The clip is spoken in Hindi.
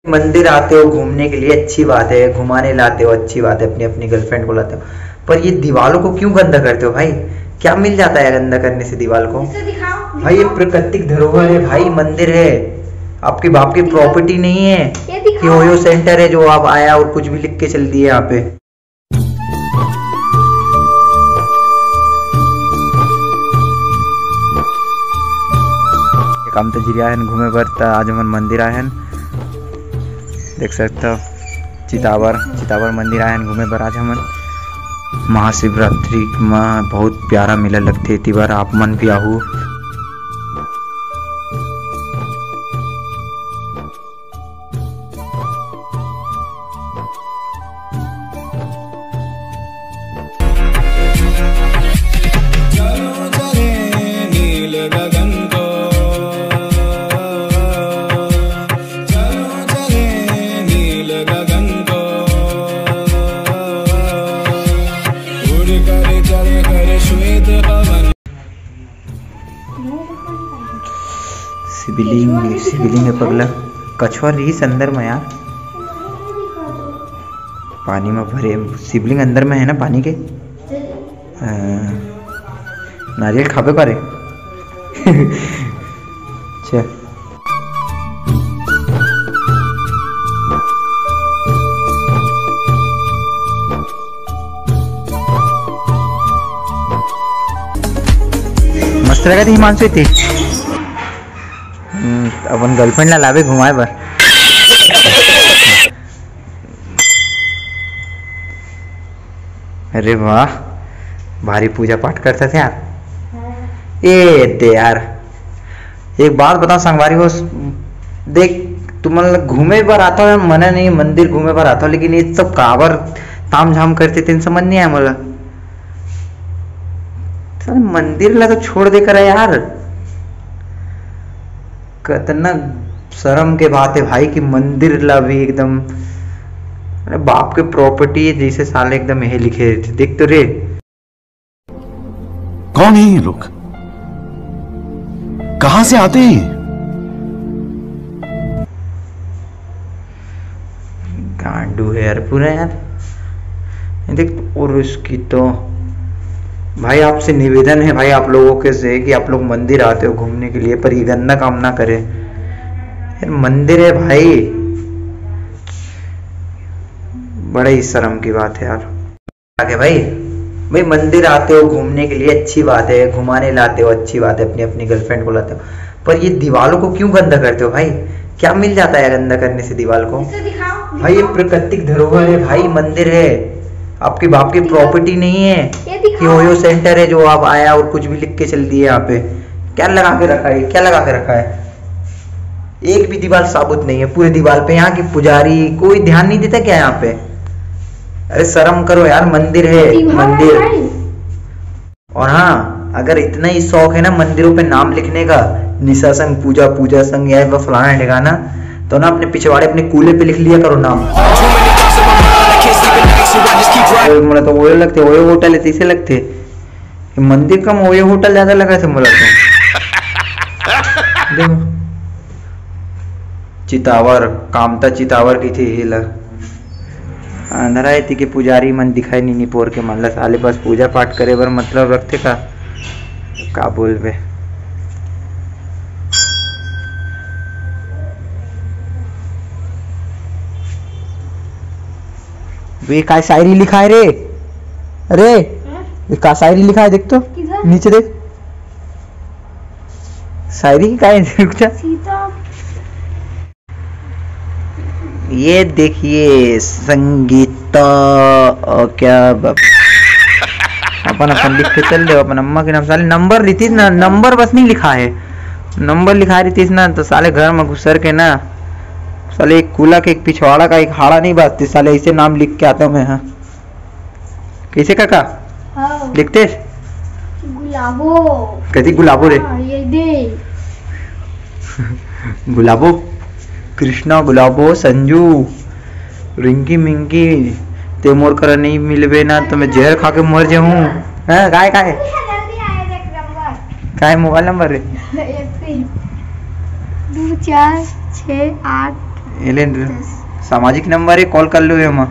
मंदिर आते हो घूमने के लिए अच्छी बात है, घुमाने लाते हो अच्छी बात है, अपनी अपनी गर्लफ्रेंड को लाते हो, पर ये दीवारों को क्यों गंदा करते हो भाई? क्या मिल जाता है गंदा करने से दीवार को? भाई ये प्राकृतिक धरोहर है भाई, मंदिर है, आपके बाप की प्रॉपर्टी नहीं है कि ओयो सेंटर है जो आप आया और कुछ भी लिख के चल दिए यहाँ पे। काम तो जिरिया है घूमे बर, आज हम मंदिर आए हैं, देख सकते हो चितावर मंदिर आए हैं घूमे बर। आज हम महाशिवरात्रि में बहुत प्यारा मेला लगते ती बार आप मन भी आहू। शिवलिंग है पगला, कछुआ रही अंदर में यार, पानी में भरे शिवलिंग अंदर में है ना पानी के। नारियल खाबे करे चल मस्त लगा थी हिमांशु थी। अपन गर्लफ्रेंड ला लावे घुमाए बर। अरे वाह, भारी पूजा पाठ करता थे यार। ए दे यार, एक बात बताओ संगवारी हो, देख तुम घूमे पर आता हो, मना नहीं मंदिर घूमे पर आता हो, लेकिन ये सब काबर ताम झाम करते थे समझ नहीं आया मला। मंदिर ला तो छोड़ दे कर यार, कितना शर्म के बात है भाई कि मंदिर ला भी एकदम बाप के प्रॉपर्टी है जैसे साले एकदम यही लिखे थे। देख तो रे, कौन है ये लोग, कहां से आते हैं? गांडू है यार पूरा यार। देख, और उसकी तो भाई आपसे निवेदन है भाई आप लोगों के से कि आप लोग मंदिर आते हो घूमने के लिए, पर ये गंदा काम ना करें यार। मंदिर है भाई, बड़ा ही शर्म की बात है यार। आगे भाई भाई मंदिर आते हो घूमने के लिए अच्छी बात है, घुमाने लाते हो अच्छी बात है, अपनी अपनी गर्लफ्रेंड को लाते हो, पर ये दीवारों को क्यों गंदा करते हो भाई? क्या मिल जाता है गंदा करने से दीवार को? भाई ये प्राकृतिक धरोहर है भाई, मंदिर है, आपके बाप की प्रॉपर्टी नहीं है कि ओयो सेंटर है जो आप आया और कुछ भी लिख के चल दिए यहाँ पे। क्या लगा के रखा है, क्या लगा के रखा है? एक भी दीवार साबुत नहीं है पूरे दीवार पे। यहाँ की पुजारी कोई ध्यान नहीं देता क्या यहाँ पे? अरे शर्म करो यार, मंदिर है मंदिर। और हाँ, अगर इतना ही शौक है ना मंदिरों पे नाम लिखने का, निशा संघ पूजा संघ या फलाना ठिकाना, तो ना अपने पिछवाड़े अपने कूले पे लिख लिया करो नाम। मुझे तो ओयो लगते, ओयो होटल है तीसरे लगते, मंदिर कम ओयो होटल ज्यादा लगा थे मुझे तो। देखो चितावर, कामता चितावर की थी हिला अंधरा आई थी कि पुजारी मन दिखाई नहीं पोर के मन ला साले पास पूजा पाठ करे बर मतलब रखते का बोल बे। वे का शायरी लिखा है रे, अरे का शायरी लिखा है देख तो नीचे देख, शायरी की काय ये देखिए संगीता क्या अपन लिख के चल रहे हो अपन अम्मा के नाम। साले नंबर रितीस ना, नंबर बस नहीं लिखा है, नंबर लिखा है रितीस ना, तो साले घर में घुसर के ना साले एक कूला के एक पिछवाड़ा का एक हाड़ा नहीं बाजते, साले ऐसे नाम लिख के आता हूँ मैं। हाँ कैसे काका लिखते? गुलाबो। कैसी गुलाबो रे? ये दे गुलाबो, कृष्णा गुलाबो, संजू, रिंकी मिंकी, ते मोर कर नहीं मिलवे ना तो मैं जहर खा के मर जाऊं। काय काय मोबाइल नंबर है? 2 4 6 8 ये ले सामाजिक नंबर है, कॉल कर लो ये माँ।